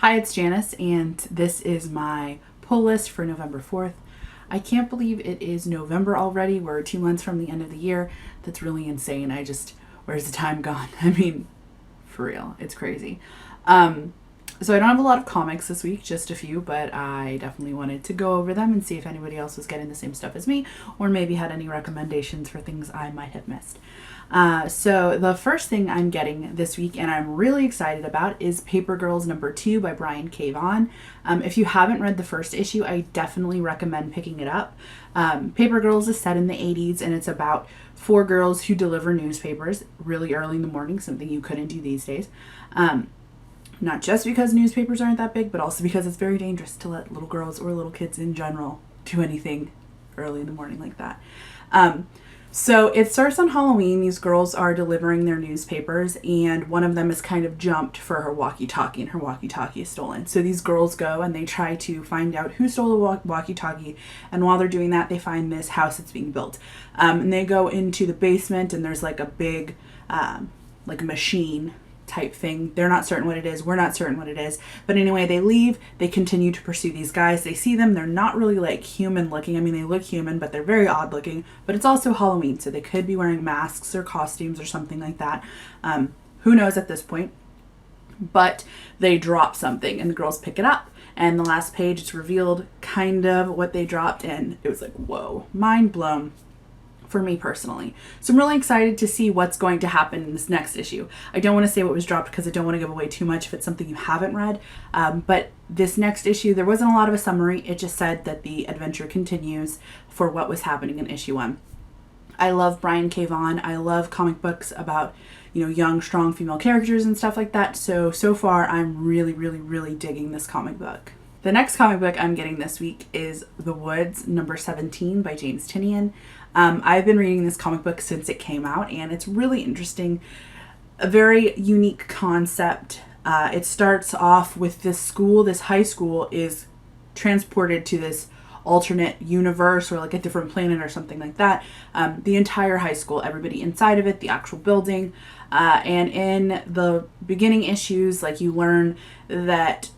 Hi, it's Janice, and this is my pull list for November 4th. I can't believe it is November already. We're 2 months from the end of the year. That's really insane. Where's the time gone? I mean, for real, it's crazy. So I don't have a lot of comics this week, just a few, but I definitely wanted to go over them and see if anybody else was getting the same stuff as me, or maybe had any recommendations for things I might have missed. So the first thing I'm getting this week, and I'm really excited about, is Paper Girls #2 by Brian K. Vaughan. If you haven't read the first issue, I definitely recommend picking it up. Paper Girls is set in the 80s, and it's about 4 girls who deliver newspapers really early in the morning, something you couldn't do these days. Not just because newspapers aren't that big, but also because it's very dangerous to let little girls or little kids in general do anything early in the morning like that. So it starts on Halloween. These girls are delivering their newspapers, and one of them is kind of jumped for her walkie-talkie, and her walkie-talkie is stolen. So these girls go and they try to find out who stole the walkie-talkie, and while they're doing that, they find this house that's being built. And they go into the basement, and there's like a big, like a machine type thing. They're not certain what it is. We're not certain what it is. But anyway, they leave. They continue to pursue these guys. They see them. They're not really like human looking. I mean, they look human, but they're very odd looking. But it's also Halloween, so they could be wearing masks or costumes or something like that. Who knows at this point? But they drop something, and the girls pick it up. And the last page, it's revealed kind of what they dropped, and it was like, whoa, mind blown. For me personally. So I'm really excited to see what's going to happen in this next issue. I don't want to say what was dropped because I don't want to give away too much if it's something you haven't read. But this next issue, there wasn't a lot of a summary. It just said that the adventure continues for what was happening in issue 1. I love Brian K. Vaughan. I love comic books about, young, strong female characters and stuff like that. So far, I'm really, really, really digging this comic book. The next comic book I'm getting this week is The Woods #17 by James Tynion. I've been reading this comic book since it came out, and it's really interesting. A very unique concept. It starts off with this high school is transported to this alternate universe or like a different planet or something like that. The entire high school, everybody inside of it, the actual building. And in the beginning issues, like you learn that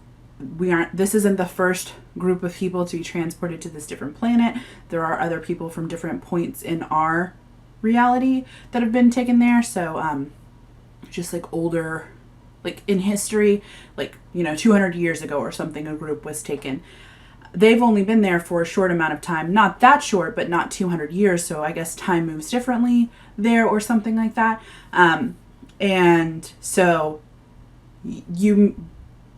this isn't the first group of people to be transported to this different planet. There are other people from different points in our reality that have been taken there. So, just like older, like in history, like, 200 years ago or something, a group was taken. They've only been there for a short amount of time. Not that short, but not 200 years. So I guess time moves differently there or something like that. And so you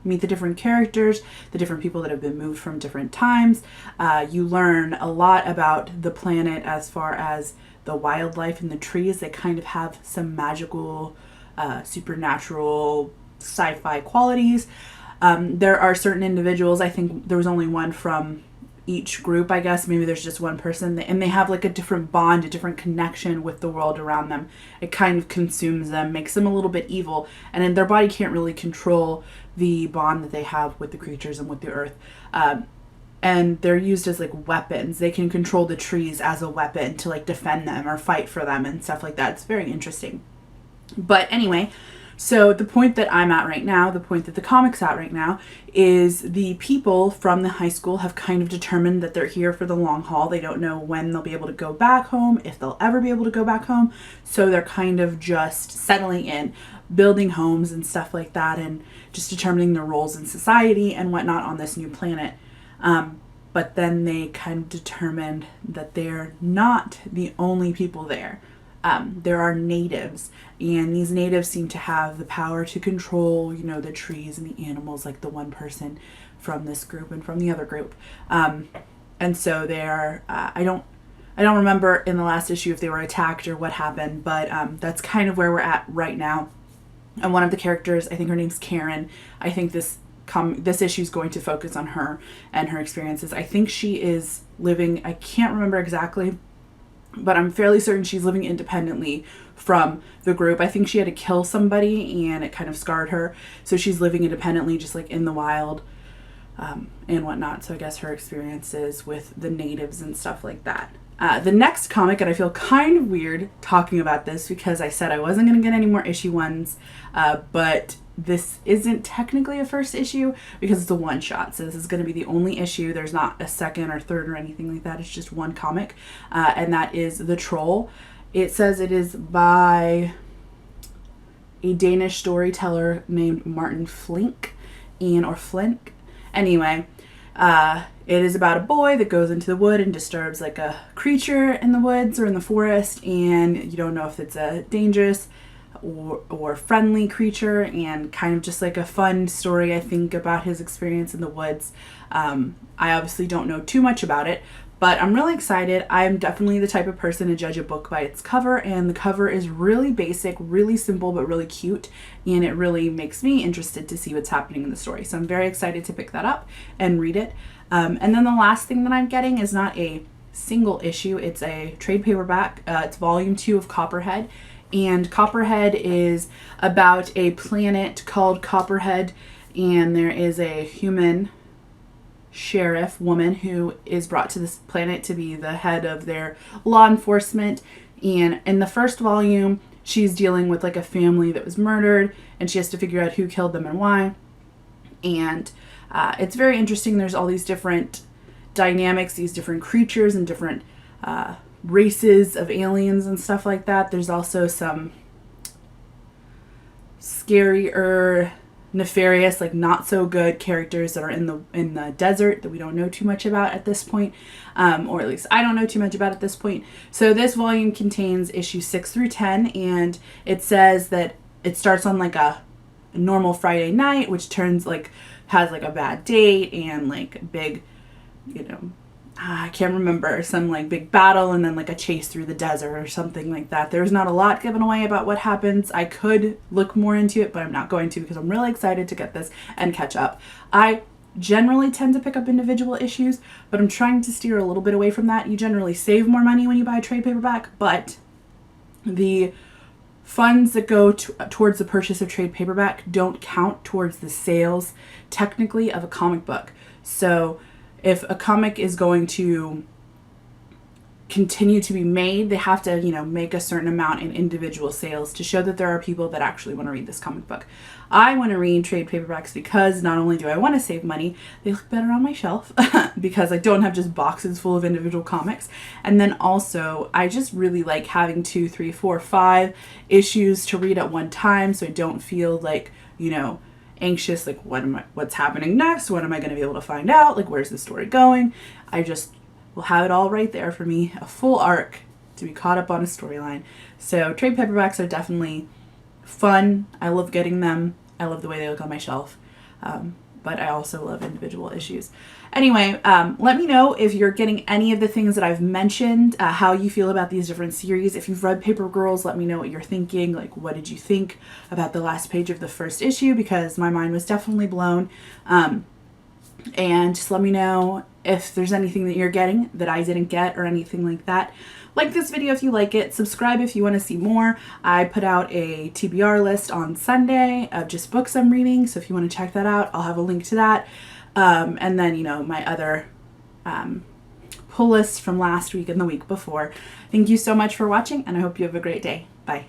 meet the different characters, the different people that have been moved from different times. You learn a lot about the planet as far as the wildlife and the trees. They kind of have some magical, supernatural, sci-fi qualities. There are certain individuals, I think there was only one from each group, I guess. Maybe there's just one person, and they have like a different bond, a different connection with the world around them. It kind of consumes them, makes them a little bit evil, and then their body can't really control the bond that they have with the creatures and with the earth. And they're used as like weapons. They can control the trees as a weapon to like defend them or fight for them and stuff like that. It's very interesting. But anyway, so the point that I'm at right now, the point that the comic's at right now, is the people from the high school have kind of determined that they're here for the long haul. They don't know when they'll be able to go back home, if they'll ever be able to go back home. So they're kind of just settling in, building homes and stuff like that, and just determining their roles in society and whatnot on this new planet. But then they kind of determined that they're not the only people there. There are natives, and these natives seem to have the power to control, the trees and the animals, like the one person from this group and from the other group. And so they're, I don't remember in the last issue if they were attacked or what happened, but that's kind of where we're at right now. And one of the characters, I think her name's Karen. I think this issue is going to focus on her and her experiences. I think she is living, I can't remember exactly, but I'm fairly certain she's living independently from the group. I think she had to kill somebody and it kind of scarred her. So she's living independently, just like in the wild and whatnot. So I guess her experiences with the natives and stuff like that. The next comic, and I feel kind of weird talking about this because I said I wasn't going to get any more issue 1s, but this isn't technically a first issue because it's a one shot. So this is going to be the only issue. There's not a second or third or anything like that. It's just one comic. And that is The Troll. It says it is by a Danish storyteller named Martin Flink or Flink. Anyway, it is about a boy that goes into the wood and disturbs like a creature in the woods or in the forest, and you don't know if it's a dangerous or friendly creature, and kind of just like a fun story, I think, about his experience in the woods. I obviously don't know too much about it, but I'm really excited. I'm definitely the type of person to judge a book by its cover, and the cover is really basic, really simple, but really cute, and it really makes me interested to see what's happening in the story. So I'm very excited to pick that up and read it. And then the last thing that I'm getting is not a single issue, it's a trade paperback. It's volume 2 of Copperhead, and Copperhead is about a planet called Copperhead, and there is a human sheriff woman who is brought to this planet to be the head of their law enforcement. And in the first volume, she's dealing with like a family that was murdered, and she has to figure out who killed them and why. And it's very interesting. There's all these different dynamics, these different creatures and different races of aliens and stuff like that. There's also some scarier, nefarious, like not so good characters that are in the desert that we don't know too much about at this point, or at least I don't know too much about at this point. So this volume contains issues 6 through 10, and it says that it starts on like a normal Friday night, which has like a bad date and like big, I can't remember, some like big battle and then like a chase through the desert or something like that. There's not a lot given away about what happens. I could look more into it, but I'm not going to because I'm really excited to get this and catch up. I generally tend to pick up individual issues, but I'm trying to steer a little bit away from that. You generally save more money when you buy a trade paperback, but the funds that go towards the purchase of trade paperback don't count towards the sales, technically, of a comic book. So if a comic is going to continue to be made, they have to, make a certain amount in individual sales to show that there are people that actually want to read this comic book. I want to read trade paperbacks because not only do I want to save money, they look better on my shelf because I don't have just boxes full of individual comics. And then also, I just really like having 2, 3, 4, 5 issues to read at one time, so I don't feel like, anxious, like what's happening next? When am I going to be able to find out? Like, where's the story going? I just will have it all right there for me, a full arc to be caught up on a storyline. So trade paperbacks are definitely fun. I love getting them. I love the way they look on my shelf. But I also love individual issues. Anyway, let me know if you're getting any of the things that I've mentioned, how you feel about these different series. If you've read Paper Girls, let me know what you're thinking. Like, what did you think about the last page of the first issue? Because my mind was definitely blown. And just let me know if there's anything that you're getting that I didn't get or anything like that. Like this video if you like it. Subscribe if you want to see more. I put out a TBR list on Sunday of just books I'm reading. So if you want to check that out, I'll have a link to that. And then, my other pull list from last week and the week before. Thank you so much for watching, and I hope you have a great day. Bye.